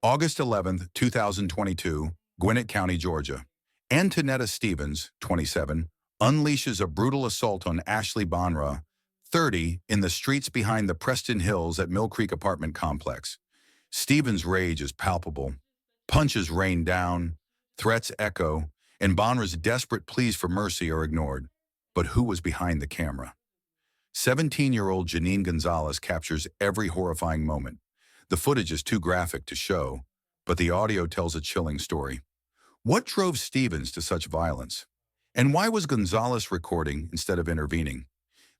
August 11th, 2022, Gwinnett County, Georgia. Antonetta Stevens, 27, unleashes a brutal assault on Ashley Bocanegra, 30, in the streets behind the Preston Hills at Mill Creek apartment complex. Stevens' rage is palpable. Punches rain down, threats echo, and Bocanegra's desperate pleas for mercy are ignored. But who was behind the camera? 17-year-old Janine Gonzalez captures every horrifying moment. The footage is too graphic to show, but the audio tells a chilling story. What drove Stevens to such violence? And why was Gonzalez recording instead of intervening?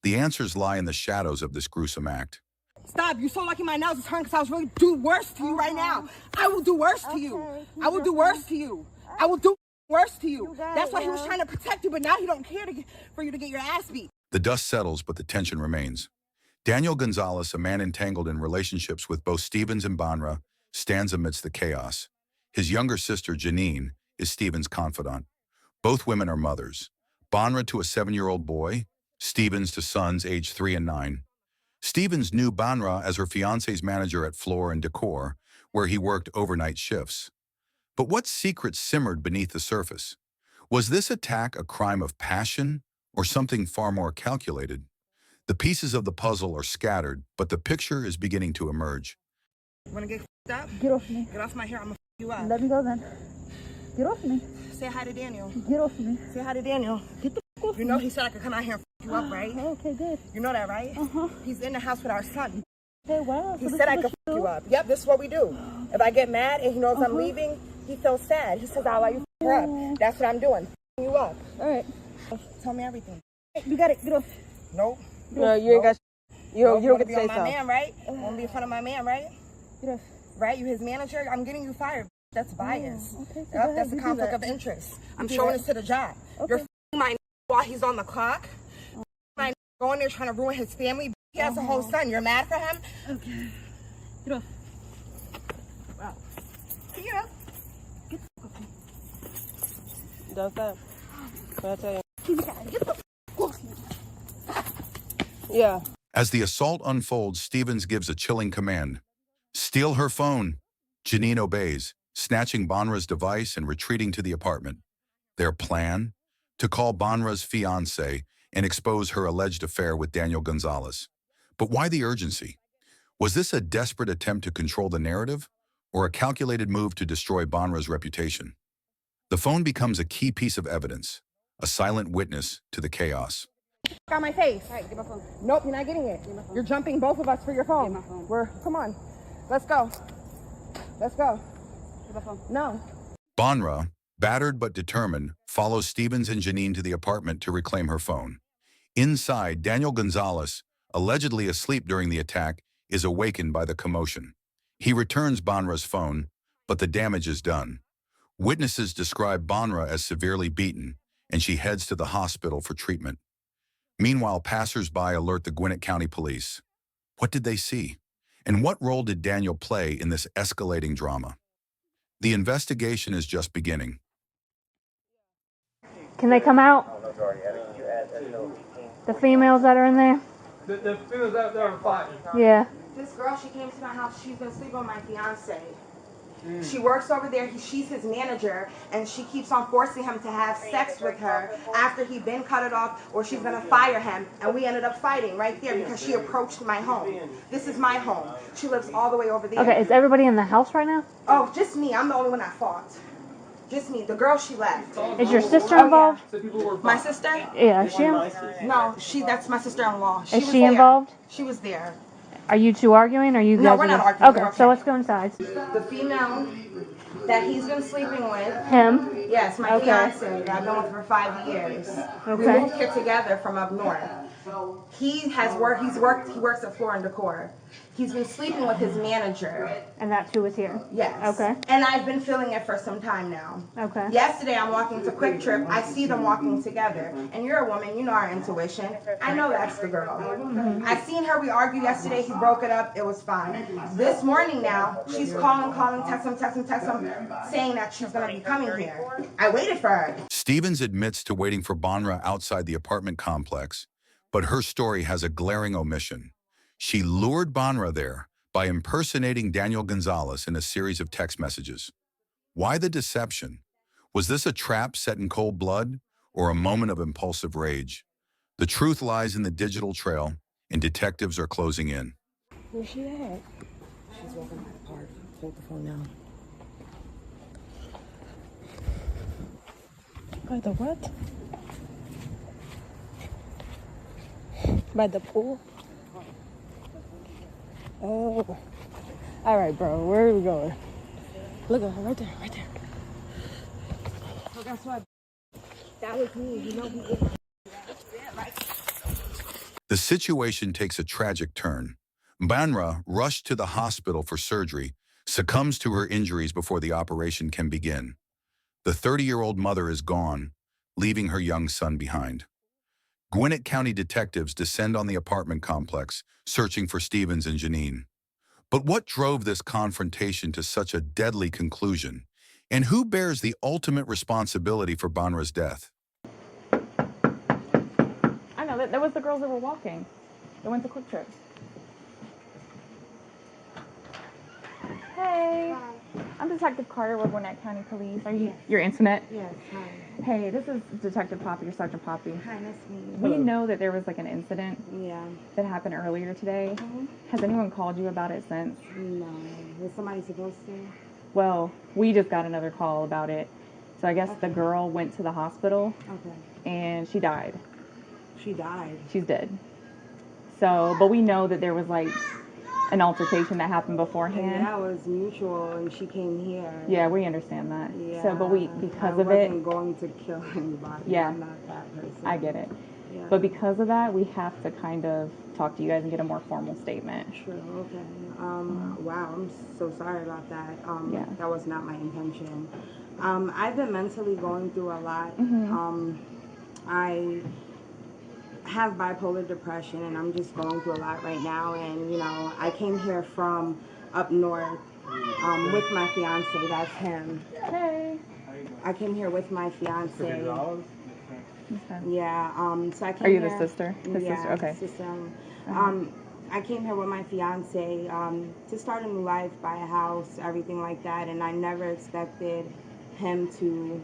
The answers lie in the shadows of this gruesome act. Stop, you're so lucky my nails is hurting because I was really do worse to you right now. I will do worse to you. I will do worse to you. I will do worse to you. That's why he was trying to protect you, but now he don't care for you to get your ass beat. The dust settles, but the tension remains. Daniel Gonzalez, a man entangled in relationships with both Stevens and Bocanegra, stands amidst the chaos. His younger sister, Janine, is Stevens' confidant. Both women are mothers. Bocanegra to a 7-year-old boy, Stevens to sons aged 3 and 9. Stevens knew Bocanegra as her fiancé's manager at Floor and Decor, where he worked overnight shifts. But what secrets simmered beneath the surface? Was this attack a crime of passion or something far more calculated? The pieces of the puzzle are scattered, but the picture is beginning to emerge. You wanna get up? Get off me. Get off my hair, I'm gonna you up. Let me go then. Get off me. Say hi to Daniel. Get off me. Say hi to Daniel. Get the off You me. know he said I could come out here and you up, right? Okay, good. You know that, right? Uh-huh. He's in the house with our son. Hey, wow. He said I could you up. Yep, this is what we do. If I get mad and he knows I'm leaving, he feels sad. He says, I'll let you her up. That's what I'm doing. You up. All right. Tell me everything. You got it. Get off. Nope. No, you ain't got. You don't wanna get to be say on my so. man, right? Want to be in front of my man, right? Get off. Right? You his manager? I'm getting you fired. That's bias. Okay, so Yep, go ahead. that's a You do conflict that. of interest. I'm do showing that. this to the job. Okay. You're my while he's on the clock. My going there trying to ruin his family. He has a whole son. You're mad for him? Okay. Get off. Wow. Yeah. Get the off me. Does that? What I tell you? Get the off me. Yeah. As the assault unfolds, Stevens gives a chilling command. Steal her phone. Janine obeys, snatching Bocanegra's device and retreating to the apartment. Their plan? To call Bocanegra's fiancé and expose her alleged affair with Daniel Gonzalez. But why the urgency? Was this a desperate attempt to control the narrative, or a calculated move to destroy Bocanegra's reputation? The phone becomes a key piece of evidence, a silent witness to the chaos. Got my face. All right, get my phone. Nope, you're not getting it. You're jumping both of us for your phone. Get my phone. Come on. Let's go. Let's go. Get my phone. No. Bocanegra, battered but determined, follows Stevens and Janine to the apartment to reclaim her phone. Inside, Daniel Gonzalez, allegedly asleep during the attack, is awakened by the commotion. He returns Bocanegra's phone, but the damage is done. Witnesses describe Bocanegra as severely beaten, and she heads to the hospital for treatment. Meanwhile, passers-by alert the Gwinnett County Police. What did they see? And what role did Daniel play in this escalating drama? The investigation is just beginning. Can they come out? The females that are in there? The females out there are fighting. Yeah. This girl, she came to my house. She's been sleeping with my fiance. She works over there. She's his manager, and she keeps on forcing him to have sex with her after he been cut it off, or she's gonna fire him. And we ended up fighting right there because she approached my home. This is my home. She lives all the way over there. Okay, is everybody in the house right now? Oh, just me. I'm the only one that fought. Just me. The girl, she left. Is your sister Oh, involved? So people were My fighting. sister? Yeah, is she? No, that's my sister-in-law. Is was she there. involved? She was there. Are you two arguing? Or are you guys? No, we're not arguing. Okay, We're so okay. let's go inside. The female that he's been sleeping with. Him? Yes, my Okay. fiance that I've been with for 5 years. We Okay. moved here together from up north. He works at Floor and Decor. He's been sleeping with his manager. And that's who was here? Yes. Okay. And I've been feeling it for some time now. Okay. Yesterday I'm walking to Quick Trip. I see them walking together. And you're a woman, you know our intuition. I know that's the girl. I seen her, we argued yesterday, he broke it up, it was fine. This morning now, she's calling, text him, saying that she's gonna be coming here. I waited for her. Stevens admits to waiting for Bocanegra outside the apartment complex, but her story has a glaring omission. She lured Bocanegra there by impersonating Daniel Gonzalez in a series of text messages. Why the deception? Was this a trap set in cold blood or a moment of impulsive rage? The truth lies in the digital trail, and detectives are closing in. Where's she at? She's walking by the park. Hold the phone now. By the what? By the pool? Oh. All right, bro. Where are we going? Look at her right there, right there. So guess what? That was me. You know who did my The situation takes a tragic turn. Banra, rushed to the hospital for surgery, succumbs to her injuries before the operation can begin. The 30-year-old mother is gone, leaving her young son behind. Gwinnett County detectives descend on the apartment complex, searching for Stevens and Janine. But what drove this confrontation to such a deadly conclusion? And who bears the ultimate responsibility for Banra's death? I know, that was the girls that were walking. They went to Quick Trip. Hey, I'm Detective Carter with Gwinnett County Police. Are you? Yes. Your internet? Yes, hi. Hey, this is Detective Poppy or Sergeant Poppy. Hi, nice to meet you. We know that there was like an incident Yeah. that happened earlier today. Has anyone called you about it since? No. Was somebody supposed to? Well, we just got another call about it. So I guess the girl went to the hospital Okay. and she died. She died. She's dead. So, but we know that there was like an altercation that happened And beforehand. that was mutual, and she came here. Yeah, we understand that. Yeah. So, but because of I it, wasn't going to kill anybody. Yeah. I'm not that person. I get it. Yeah. But because of that, we have to kind of talk to you guys and get a more formal statement. True. Okay. Wow. I'm so sorry about that. Yeah. That was not my intention. I've been mentally going through a lot. I have bipolar depression, and I'm just going through a lot right now. And I came here from up north with my fiance. That's him. Hey. I came here with my fiance. Okay. Yeah. So I came Are you here, the sister? His yeah, sister? Okay. Sister. I came here with my fiance to start a new life, buy a house, everything like that, and I never expected him to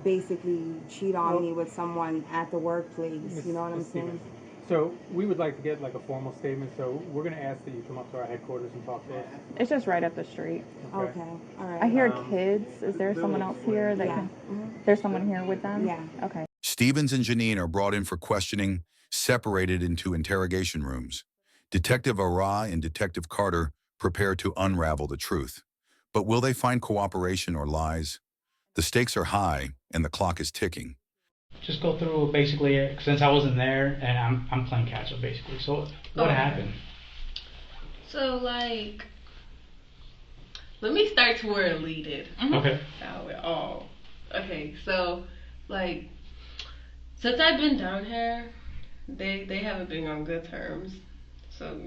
basically cheat on me with someone at the workplace. You know what I'm saying? So we would like to get like a formal statement. So we're going to ask that you come up to our headquarters and talk to us. It's just right up the street. Okay. All right. I hear kids. Is there someone else here that Yeah. can? There's someone here with them? Yeah. Okay. Stevens and Janine are brought in for questioning, separated into interrogation rooms. Detective Ara and Detective Carter prepare to unravel the truth. But will they find cooperation or lies? The stakes are high, and the clock is ticking. Just go through basically, since I wasn't there, and I'm playing catch up basically. So what happened? So like, let me start to where it leaded. Okay. How it all. Okay, so like, since I've been down here, they haven't been on good terms. So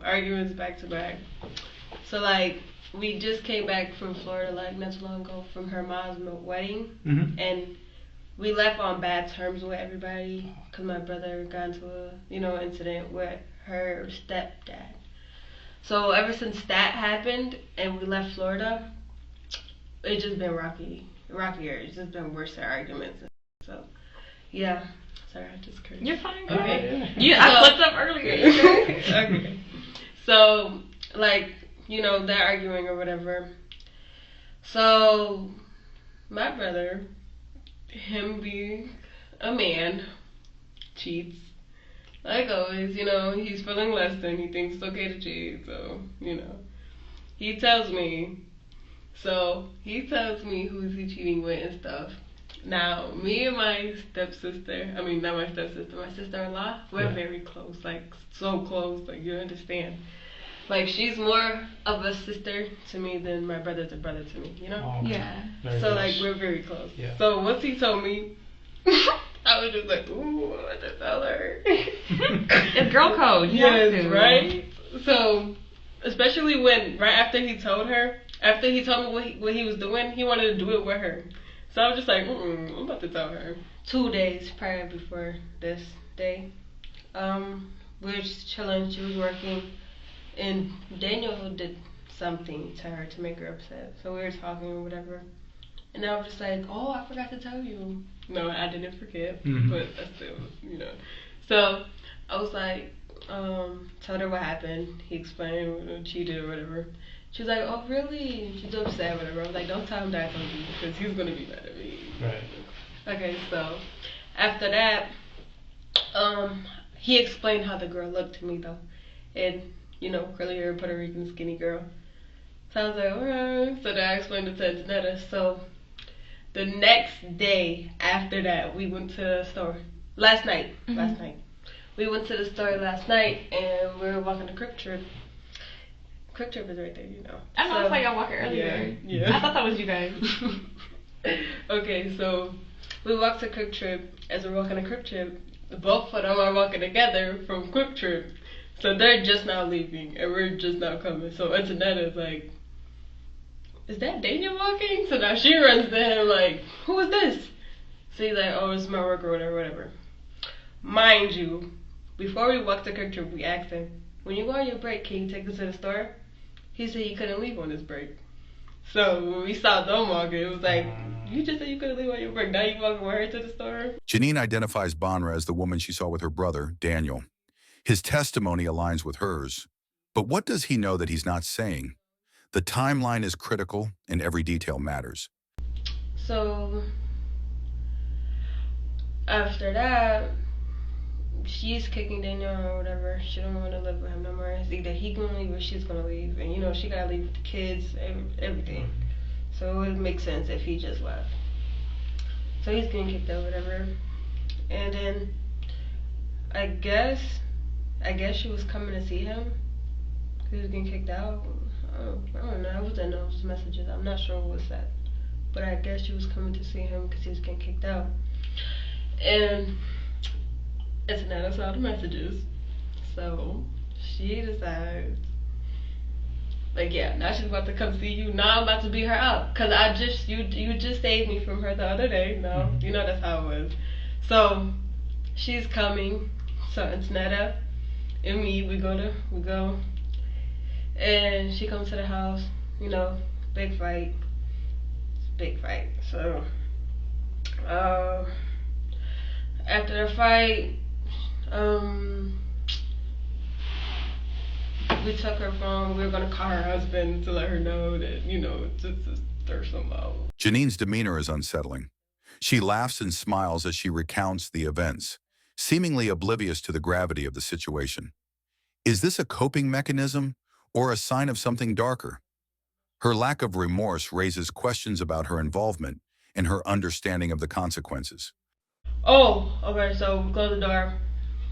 arguments back to back. So like, we just came back from Florida like not too long ago from her mom's wedding, and we left on bad terms with everybody because my brother got into a incident with her stepdad. So ever since that happened and we left Florida, it's just been rockier. It's just been worse arguments. So yeah, sorry, I just cursed. You're fine, girl. Okay. I flipped up earlier. Okay. So like that arguing or whatever. So my brother, him being a man, cheats. Like always, he's feeling less than, he thinks it's okay to cheat, so, he tells me. So, he tells me who's he cheating with and stuff. Now, me and my stepsister, not my stepsister, my sister-in-law, we're very close, like, so close, like, you understand. Like, she's more of a sister to me than my brother's a brother to me, Oh, okay. Yeah. Very So, close. like, we're very close. Yeah. So, once he told me, I was just like, ooh, what to tell her? It's girl code. You Yes, have to. right? So, especially when, right after he told me what he was doing, he wanted to do it with her. So, I was just like, I'm about to tell her. 2 days prior before this day, we were just chilling, she was working. And Daniel did something to her to make her upset. So we were talking or whatever. And I was just like, oh, I forgot to tell you. No, I didn't forget, but I still, you know. So I was like, told her what happened. He explained what she did or whatever. She was like, oh, really? She's upset or whatever. I was like, don't tell him that I told you because he's going to be mad at me. Right. Okay, so after that, he explained how the girl looked to me though. And, you know, curly hair, Puerto Rican, skinny girl. So I was like, alright. So then I explained it to Antonetta. So the next day after that, we went to the store. Last night. We went to the store last night and we were walking the Quick Trip. Quick Trip is right there, you know. I know, I saw y'all walking earlier. Yeah. I thought that was you guys. Okay, so we walked to Quick Trip. As we're walking to Quick Trip, both of them are walking together from Quick Trip. So they're just now leaving and we're just now coming. So Antonetta is like, is that Daniel walking? So now she runs to him like, who is this? So he's like, oh, it's my work or whatever. Mind you, before we walked to Quick Trip, we asked him, when you go on your break, can you take us to the store? He said he couldn't leave on his break. So when we saw them walking, it was like, you just said you couldn't leave on your break. Now you walking with her to the store? Janine identifies Bonra as the woman she saw with her brother, Daniel. His testimony aligns with hers. But what does he know that he's not saying? The timeline is critical and every detail matters. So after that, she's kicking Daniel or whatever. She don't want to live with him no more. It's either he gonna leave or she's gonna leave. And you know, she gotta leave with the kids, everything. So it would make sense if he just left. So he's getting kicked out, whatever. And then I guess she was coming to see him. He was getting kicked out. I don't know. I was in those messages. I'm not sure what was said. But I guess she was coming to see him because he was getting kicked out. And Antonetta saw the messages. So she decides, like, yeah, now she's about to come see you. Now I'm about to beat her up. Because you just saved me from her the other day. No, you know that's how it was. So she's coming. So Antonetta and me, we go. And she comes to the house, you know, big fight. So, after the fight, we took her phone. We were going to call her husband to let her know that, you know, to stir some out. Janine's demeanor is unsettling. She laughs and smiles as she recounts the events, seemingly oblivious to the gravity of the situation. Is this a coping mechanism or a sign of something darker? Her lack of remorse raises questions about her involvement and her understanding of the consequences. Oh, okay, so we closed the door.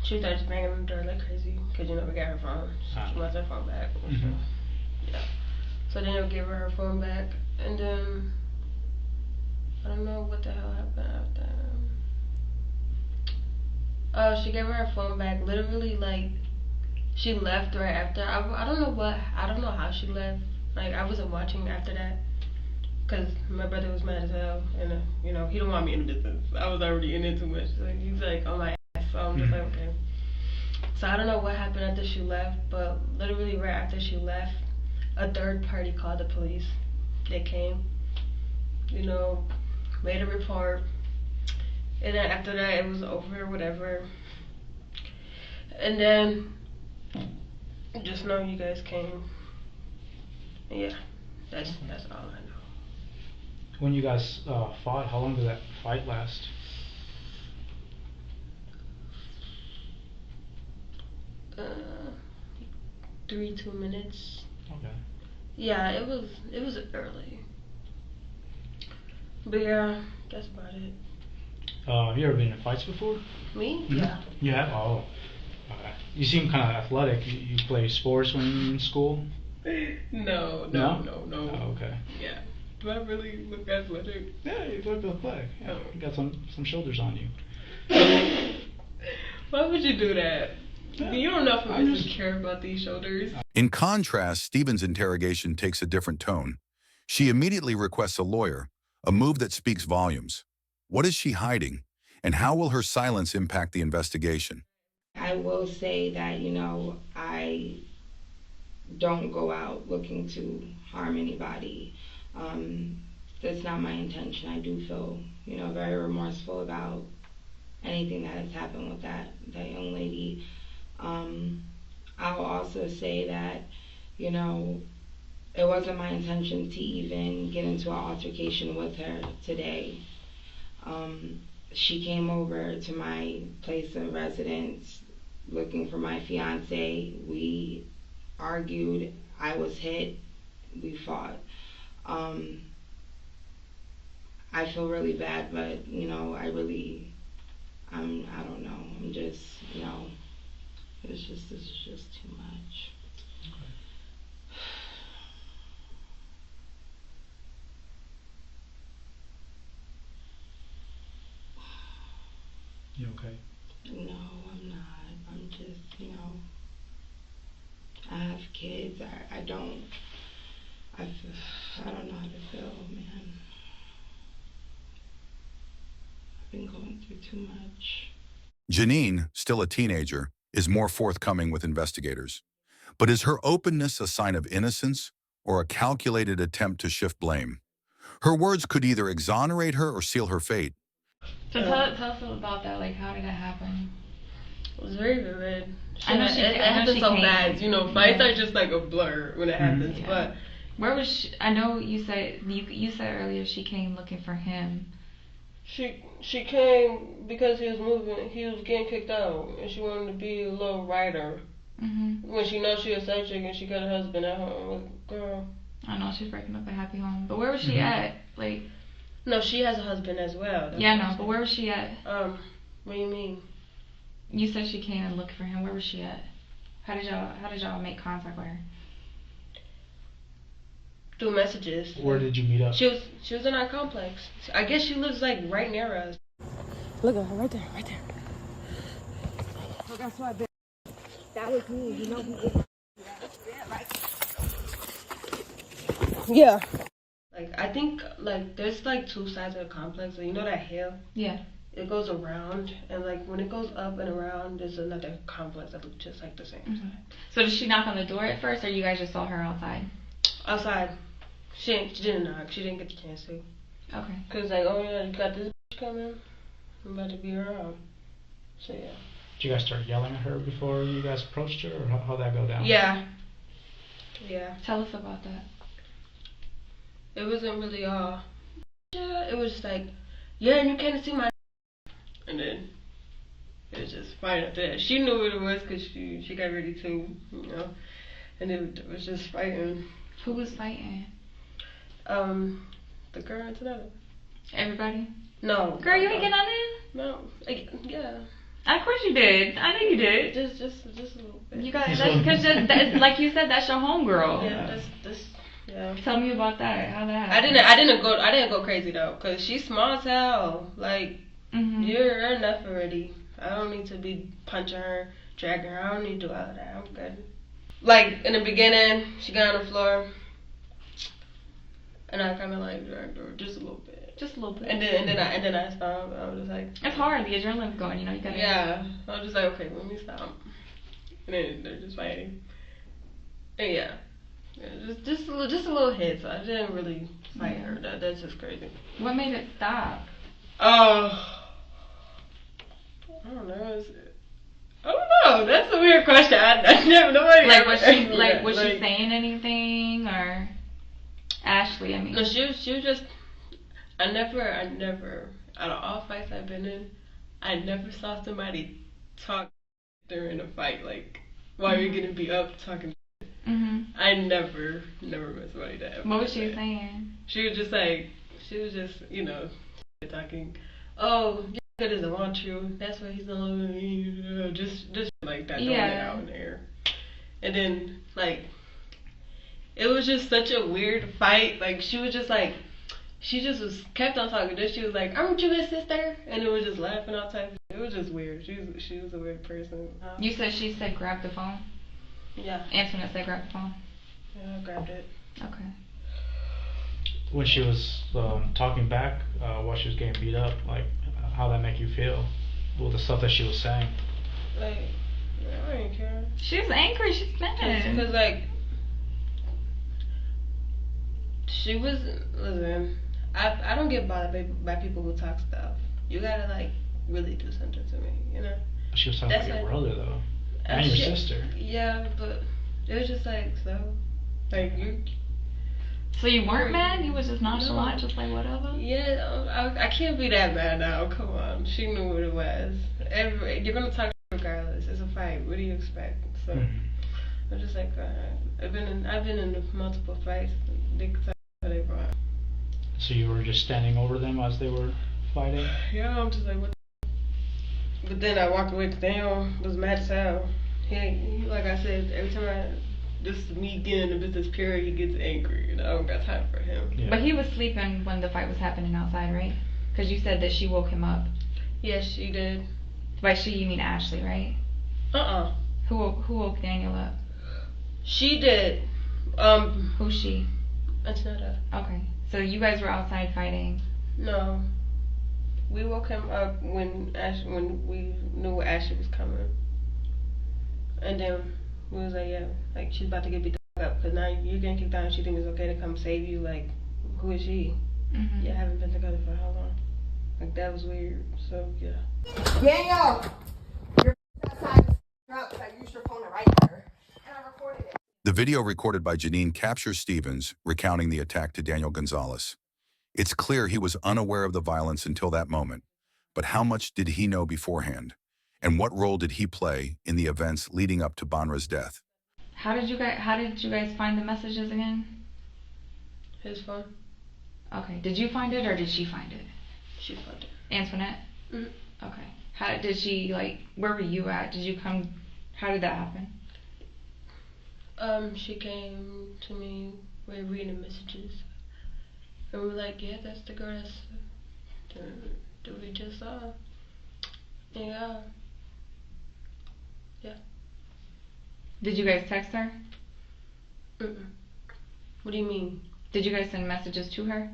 She starts banging on the door like crazy because, you know, we got her phone. She wants her phone back. Yeah. So then we gave her phone back, and then I don't know what the hell happened after. She gave her phone back. Literally, like, she left right after. I don't know how she left. Like, I wasn't watching after that because my brother was mad as hell, and you know, he don't want me in the business. I was already in it too much. So he's like on my ass, so I'm just like, okay. So I don't know what happened after she left, but literally right after she left, a third party called the police. They came, you know, made a report, and then after that it was over, whatever. And then just know you guys came. Yeah, that's all I know. When you guys fought, how long did that fight last? 2 minutes. Okay. Yeah, it was early. But yeah, that's about it. Have you ever been in fights before? Me? Mm-hmm. Yeah. You have? Oh. Okay. You seem kind of athletic. You play sports when you're in school? No. Oh, okay. Yeah. Do I really look athletic? Yeah, you look athletic. Yeah, you got some shoulders on you. Why would you do that? Yeah. You don't know if I just care about these shoulders. In contrast, Stevens' interrogation takes a different tone. She immediately requests a lawyer, a move that speaks volumes. What is she hiding, and how will her silence impact the investigation? I will say that, you know, I don't go out looking to harm anybody. That's not my intention. I do feel, very remorseful about anything that has happened with that young lady. I'll also say that, it wasn't my intention to even get into an altercation with her today. She came over to my place of residence looking for my fiance. We argued. I was hit. We fought. I feel really bad, but I don't know. I'm just, this is just too much. You okay? No, I'm not. I'm just, I have kids. I don't know how to feel, man. I've been going through too much. Janine, still a teenager, is more forthcoming with investigators. But is her openness a sign of innocence or a calculated attempt to shift blame? Her words could either exonerate her or seal her fate. So tell us about that. Like, how did that happen? It was very vivid. It happens so came. fast, fights are just like a blur when it happens. Yeah. But where was she? I know you said earlier she came looking for him. she came because he was getting kicked out, and she wanted to be a little writer. When she knows she a side chick and she got a husband at home, girl. I know she's breaking up a happy home, but where was she at? Like, no, she has a husband as well. Yeah, no, but where was she at? What do you mean? You said she came and looked for him. Where was she at? How did y'all make contact with her? Through messages. Where did you meet up? She was in our complex. I guess she lives like right near us. Look at her right there, right there. So that's what that was me, who Yeah. Like, I think, like, there's, like, two sides of the complex. So, that hill? Yeah. It goes around, and, like, when it goes up and around, there's another complex that looks just like the same side. So, did she knock on the door at first, or you guys just saw her outside? Outside. She didn't knock. She didn't get the chance to. Okay. Because, like, oh, yeah, you got this bitch coming. I'm about to be around. So, yeah. Did you guys start yelling at her before you guys approached her, or how'd that go down? Yeah. Yeah. Tell us about that. It wasn't really all. Yeah, it was just like, yeah, and you can't see my. And then it was just fine after that. She knew what it was because she got ready to, and it was just fighting. Who was fighting? The girl and Antonetta. Everybody? No. Girl, you ain't get on in? No. Yeah. Of course you did. I know you did. Just a little bit. You guys, because like you said, that's your homegirl. Yeah. That's. Yeah. Tell me about that. How that happened. I didn't go crazy though, cause she's small as hell. Like, you're enough already. I don't need to be punching her, dragging her. I don't need to do all of that. I'm good. Like in the beginning, she got on the floor, and I kind of like dragged her just a little bit. Just a little bit. And then I stopped. I was just like. It's hard. The adrenaline's going. You gotta. Yeah. I was just like, okay, let me stop. And then they're just fighting. And yeah. Just a little hit. So I didn't really fight her. That's just crazy. What made it stop? I don't know. I don't know. That's a weird question. I never nobody. Like was she saying anything or Ashley? I mean. No, she was just. I never. Out of all fights I've been in, I never saw somebody talk during a fight like while you're getting beat up talking. I never met somebody that. What was she saying? She was just talking. Oh, your good doesn't want you. That's why he's not loving me. Just like that. Throwing it out in the air. And then like, it was just such a weird fight. Like she was just like, she just kept on talking. Then she was like, "Aren't you his sister?" And it was just laughing all types. It was just weird. She was a weird person. You said she said grab the phone. Yeah. Antoinette said grab the phone. Yeah, I grabbed it. Okay. When she was talking back while she was getting beat up, like how that make you feel? With the stuff that she was saying. Like, I didn't care. She was angry. She's mad. Cause like, She was, listen, I don't get bothered by people who talk stuff. You gotta, like, really do something to me, you know? She was talking about your brother, though. And your sister. Yeah, but it was just like, so, like, you. So you weren't mad? You was just nonchalant, just like whatever? Yeah, I can't be that mad now. Come on. She knew what it was. You're going to talk regardless. It's a fight. What do you expect? So, I'm just like, I've been in multiple fights. They could tell they brought. So you were just standing over them as they were fighting? Yeah, I'm just like, what? But then I walked away because Daniel was mad as hell. He, like I said, every time just me getting in the business period, he gets angry. You know, I don't got time for him. Yeah. But he was sleeping when the fight was happening outside, right? Because you said that she woke him up. Yes, she did. By she, you mean Ashley, right? Who woke Daniel up? She did. Who's she? Antonetta. Okay. So you guys were outside fighting? No. We woke him up when we knew Ashley was coming. And then we was like, yeah, like she's about to get beat up because now you're getting kicked out and she thinks it's okay to come save you. Like, who is she? Mm-hmm. Yeah, haven't been together for how long? Like, that was weird. So, yeah. Daniel! You're outside because I used your phone to write her. And I recorded it. The video recorded by Janine captures Stevens recounting the attack to Daniel Gonzalez. It's clear he was unaware of the violence until that moment. But how much did he know beforehand? And what role did he play in the events leading up to Banra's death? How did you guys find the messages again? His phone. Okay. Did you find it or did she find it? She found it. Antoinette? Mm-hmm. Okay. How did she, like, where were you at? Did you come, how did that happen? She came to me, we were reading the messages. And we were like, yeah, that's the girl that we just saw. Yeah. Yeah. Did you guys text her? Mm-mm. What do you mean? Did you guys send messages to her?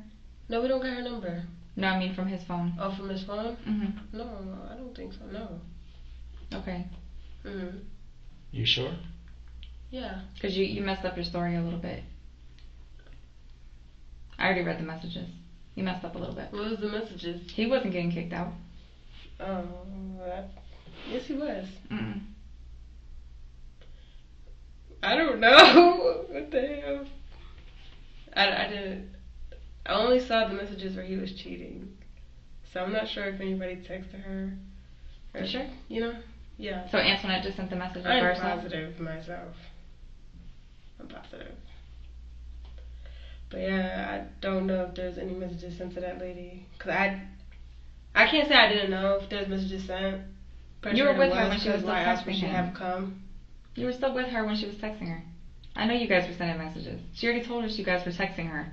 No, we don't got her number. No, I mean from his phone. Oh, from his phone? Mm-hmm. No, I don't think so, no. Okay. Mm-hmm. You sure? Yeah. Because you messed up your story a little bit. I already read the messages. You messed up a little bit. What was the messages? He wasn't getting kicked out. Oh, yes he was. Mm-mm. I don't know. What the hell? I didn't. I only saw the messages where he was cheating. So I'm not sure if anybody texted her. You sure? You know? Yeah. So Antoinette just sent the messages I'm herself? positive myself. I'm positive. But yeah, I don't know if there's any messages sent to that lady. Because I can't say I didn't know if there's messages sent. You were with her when she was still texting she him. have come. You were still with her when she was texting her. I know you guys were sending messages. She already told us you guys were texting her.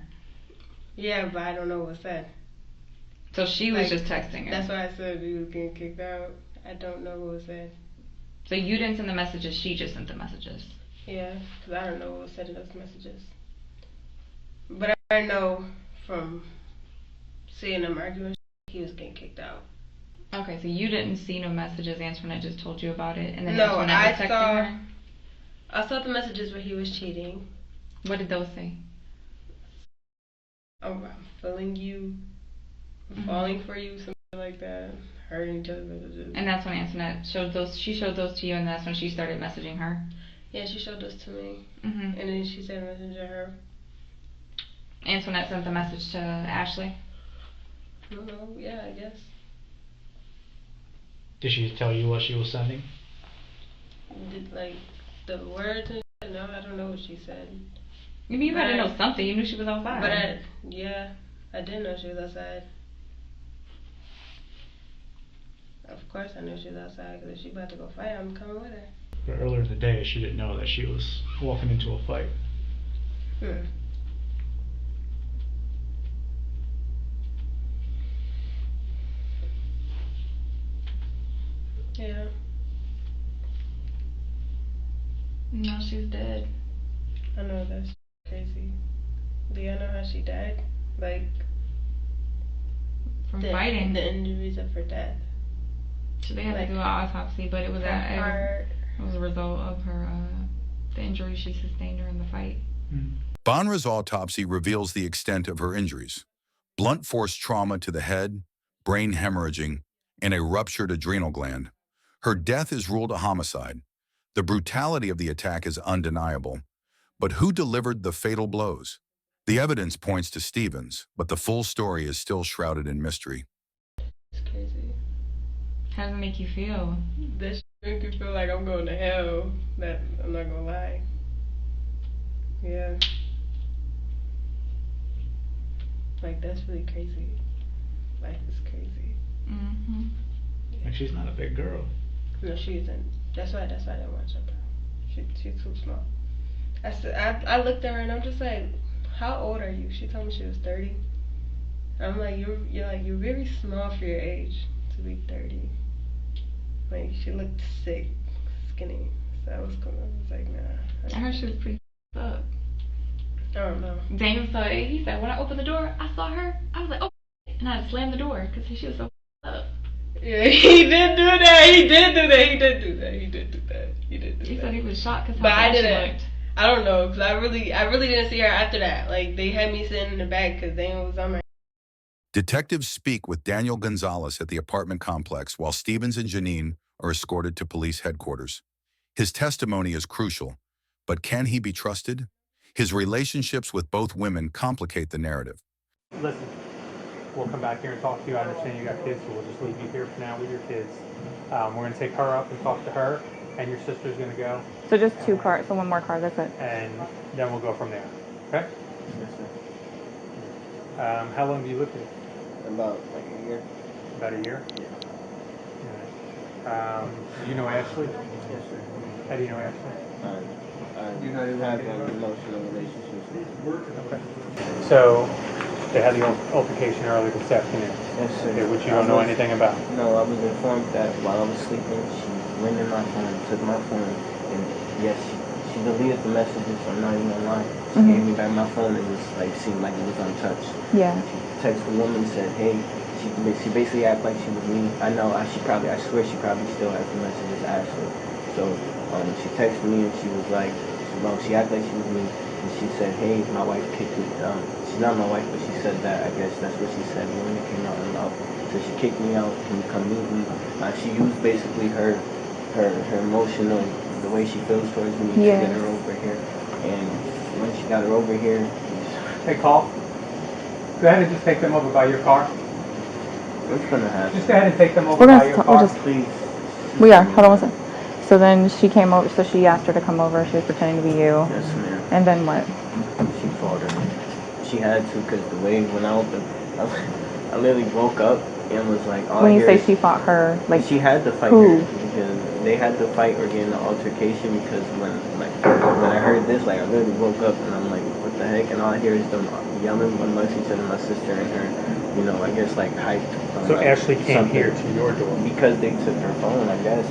Yeah, but I don't know what was said. So she was just texting her. That's why I said we were getting kicked out. I don't know what was said. So you didn't send the messages, she just sent the messages. Yeah, because I don't know what was said in those messages. But I know from seeing them arguing, he was getting kicked out. Okay, so you didn't see no messages. Antoinette just told you about it, and then no, Antoinette was texting her? I saw the messages where he was cheating. What did those say? Oh, I'm feeling you, I'm falling for you, something like that. Hurting each other's messages. And that's when Antoinette showed those. She showed those to you, and that's when she started messaging her. Yeah, she showed those to me, and then she sent a message to her. Antoinette sent the message to Ashley. I don't know. Yeah, I guess. Did she tell you what she was sending? Did, like, the words and shit? No, I don't know what she said. You mean you had to know something? You knew she was outside. But I didn't know she was outside. Of course I knew she was outside, because if she about to go fight, I'm coming with her. But earlier in the day, she didn't know that she was walking into a fight. Yeah. No, she's dead. I know, that's crazy. Do y'all know how she died? Like, from fighting. The injuries of her death. So they had to do an autopsy, but it was it was a result of her the injury she sustained during the fight. Bonra's autopsy reveals the extent of her injuries: blunt force trauma to the head, brain hemorrhaging, and a ruptured adrenal gland. Her death is ruled a homicide. The brutality of the attack is undeniable. But who delivered the fatal blows? The evidence points to Stevens, but the full story is still shrouded in mystery. It's crazy. How does it make you feel? This make me feel like I'm going to hell. That I'm not gonna lie. Yeah. Like that's really crazy. Life is crazy. Mm-hmm. Like, she's not a big girl. No, she isn't. That's why I didn't want to jump out. She's too small. I looked at her and I'm just like, how old are you? She told me she was 30. I'm like, you're very small for your age to be 30. Like she looked sick, skinny. So I was like, nah. I heard she was pretty up. I don't know. Daniel saw it. He said, when I opened the door, I saw her. I was like, oh, and I slammed the door because she was so up. Yeah, he did do that. He did do that. He said he was shocked because but how I bad she didn't. looked. I don't know, cause I really didn't see her after that. Like they had me sitting in the back because Daniel was on my. Detectives speak with Daniel Gonzalez at the apartment complex while Stevens and Janine are escorted to police headquarters. His testimony is crucial, but can he be trusted? His relationships with both women complicate the narrative. Listen, we'll come back here and talk to you. I understand you got kids, so we'll just leave you here for now with your kids. We're going to take her up and talk to her, and your sister's going to go. So just 2 cars, so 1 more car, that's it. And then we'll go from there. Okay? Yes, sir. How long do you live here? About like a year. About a year? Yeah. Do you know Ashley? Yes, sir. How do you know Ashley? I have an emotional relationship with her. Okay. So, they had the altercation earlier this afternoon, Yes, sir. which you don't know anything about. No, I was informed that while I was sleeping, she went in my phone, took my phone, and yes, she deleted the messages. I'm not even gonna lie. She gave me back my phone, and it was like seemed like it was untouched. Yeah. She texted the woman and said, "Hey." She basically acted like she was me. I know. I swear she probably still has the messages, Ashley. So she texted me and she was like, she acted like she was me, and she said, "Hey, my wife kicked me." She's not my wife, but she said that. I guess that's what she said when it came out in mouth. So she kicked me out. Can you come meet me? She used basically her emotional, the way she feels towards me, to get her over here. And when she got her over here, Hey, call. Go ahead and just take them over by your car. what's gonna happen? Just go ahead and take them over We're by gonna your we'll car. just Please. we are. Hold on one second. So then she came over. So she asked her to come over. She was pretending to be you. Yes, ma'am. And then what? She fought her. She had to, because the way when I opened, I literally woke up and was like, all When you here say is- she fought her, like she had to fight who? her because they had to fight or get in an altercation. Because when I heard this, like I literally woke up and I'm like, what the heck? And all I hear is them yelling amongst each other, my sister and her. You know, I guess like hyped. So like, Ashley came something. here to your door. Because they took her phone. I guess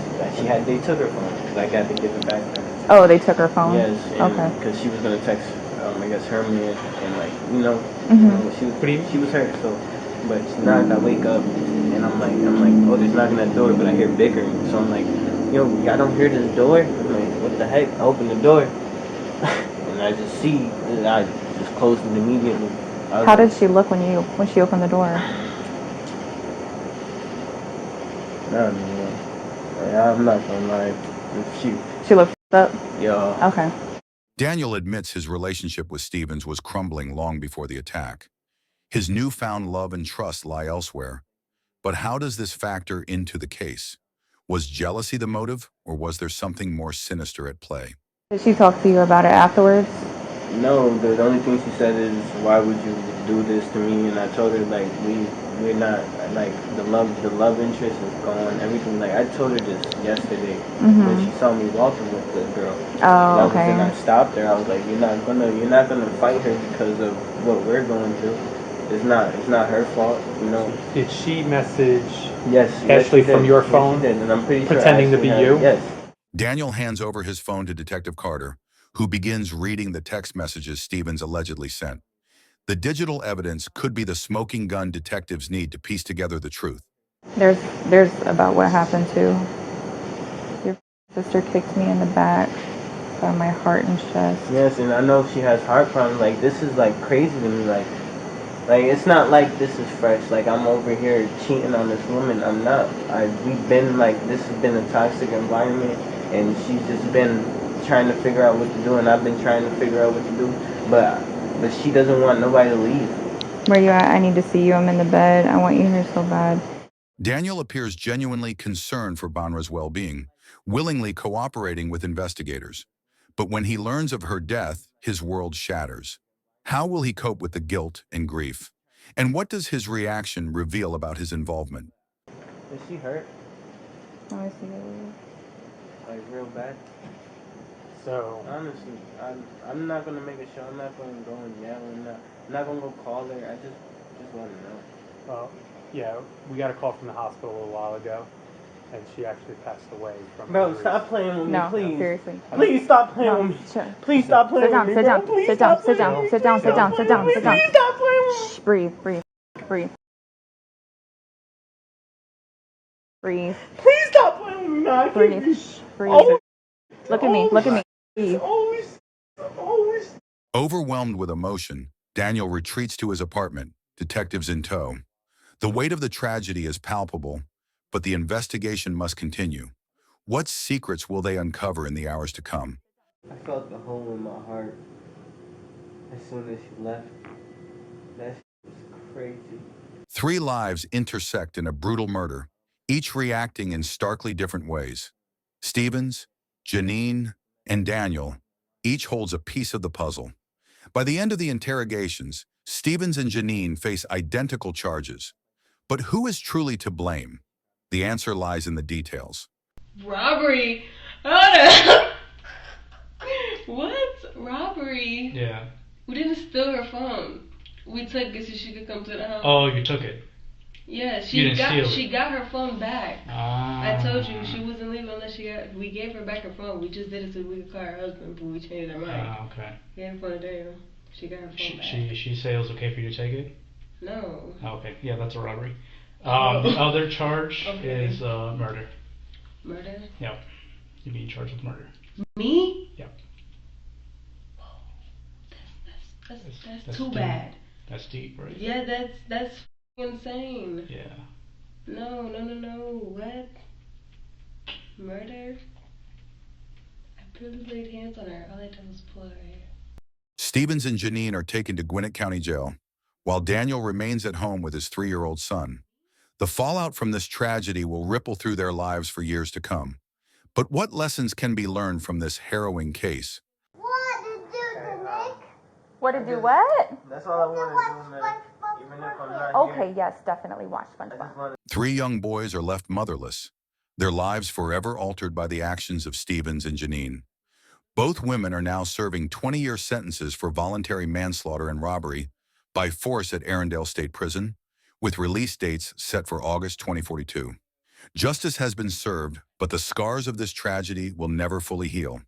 they took her phone because I got to give it back to her. Oh, they took her phone. Yes. Okay. Because she was gonna text, I guess her man, and like you know, Mm-hmm. she was hurt. So, but now I wake up and I'm like, oh, there's knocking at the door, but I hear bickering. So I'm like, yo, I don't hear this door. I'm like, what the heck? I open the door, and I just see, I just closed it immediately. How did she look when she opened the door? No, I'm not gonna lie. She looked up. Yo. Okay. Daniel admits his relationship with Stevens was crumbling long before the attack. His newfound love and trust lie elsewhere. But how does this factor into the case? Was jealousy the motive, or was there something more sinister at play? Did she talk to you about it afterwards? No, the only thing she said is, why would you do this to me? And I told her, like, we're not, like, the love interest is gone, everything. Like, I told her this yesterday when she saw me walking with the girl. Oh, okay. And I stopped her. I was like, you're not gonna fight her because of what we're going through. It's not her fault, you know. Did she message Ashley from your phone? Yes, she did, and I'm pretty pretending sure to be Ashley you? Yes. Daniel hands over his phone to Detective Carter, who begins reading the text messages Stevens allegedly sent. The digital evidence could be the smoking gun detectives need to piece together the truth. There's about what happened too. Your sister kicked me in the back. Got my heart and chest. Yes, and I know she has heart problems. Like, this is like crazy to me. Like it's not like this is fresh. Like, I'm over here cheating on this woman. I'm not. We've been like, this has been a toxic environment, and she's just been trying to figure out what to do, and I've been trying to figure out what to do, but she doesn't want nobody to leave. Where you at? I need to see you. I'm in the bed. I want you here so bad. Daniel appears genuinely concerned for Banra's well-being, willingly cooperating with investigators. But when he learns of her death, his world shatters. How will he cope with the guilt and grief? And what does his reaction reveal about his involvement? Is she hurt? Oh, I see it. Like, real bad? So Honestly, I'm not gonna make a show. I'm not gonna go and yell. I'm not gonna go call her. I just want to know. well, yeah, we got a call from the hospital a little while ago, and she actually passed away from. Bro, injuries. stop playing with me, No, please. seriously. Please stop playing No, with me. sure. Please stop playing with me. Sit down, Please sit stop down, sit playing down, with sit me. down, Please sit down, stop sit down, playing sit down, with me. sit down. Please stop playing with me. Shh, breathe, breathe, breathe. Breathe, Please stop playing with me, man. I can't breathe, be- shh, breathe. Oh, Look at me, look at me. Breathe. always. Overwhelmed with emotion, Daniel retreats to his apartment, detectives in tow. The weight of the tragedy is palpable, but the investigation must continue. What secrets will they uncover in the hours to come? I felt the hole in my heart as soon as she left. That was crazy. 3 lives intersect in a brutal murder, each reacting in starkly different ways. Stevens, Janine, and Daniel each holds a piece of the puzzle. By the end of the interrogations, Stevens and Janine face identical charges. But who is truly to blame? The answer lies in the details. Robbery. Hold up. What? Robbery? Yeah. We didn't steal her phone. We took it so she could come to the house. Oh, you took it. Yeah, You didn't steal it. she got her phone back. Ah. I told you she wasn't leaving unless we gave her back her phone. We just did it so we could call her husband, but we changed our mind. Ah, okay. We gave her phone to Daniel. She got her phone back. She said it was okay for you to take it? No. Oh, okay. Yeah, that's a robbery. The other charge Okay. is murder. Murder? Yep. You're being charged with murder. Me? Yep. That's too deep. bad. That's deep, right? Yeah, that's insane. Yeah. No. What? Murder? I barely laid hands on her. All I did was pull her hair. Stevens and Janine are taken to Gwinnett County Jail, while Daniel remains at home with his 3-year-old son. The fallout from this tragedy will ripple through their lives for years to come. But what lessons can be learned from this harrowing case? What to do what? That's all I want to do, man. Even if I'm not Okay, here. yes, definitely watch I SpongeBob. just want 3 young boys are left motherless, their lives forever altered by the actions of Stevens and Janine. Both women are now serving 20-year sentences for voluntary manslaughter and robbery by force at Arundel State Prison, with release dates set for August 2042. Justice has been served, but the scars of this tragedy will never fully heal.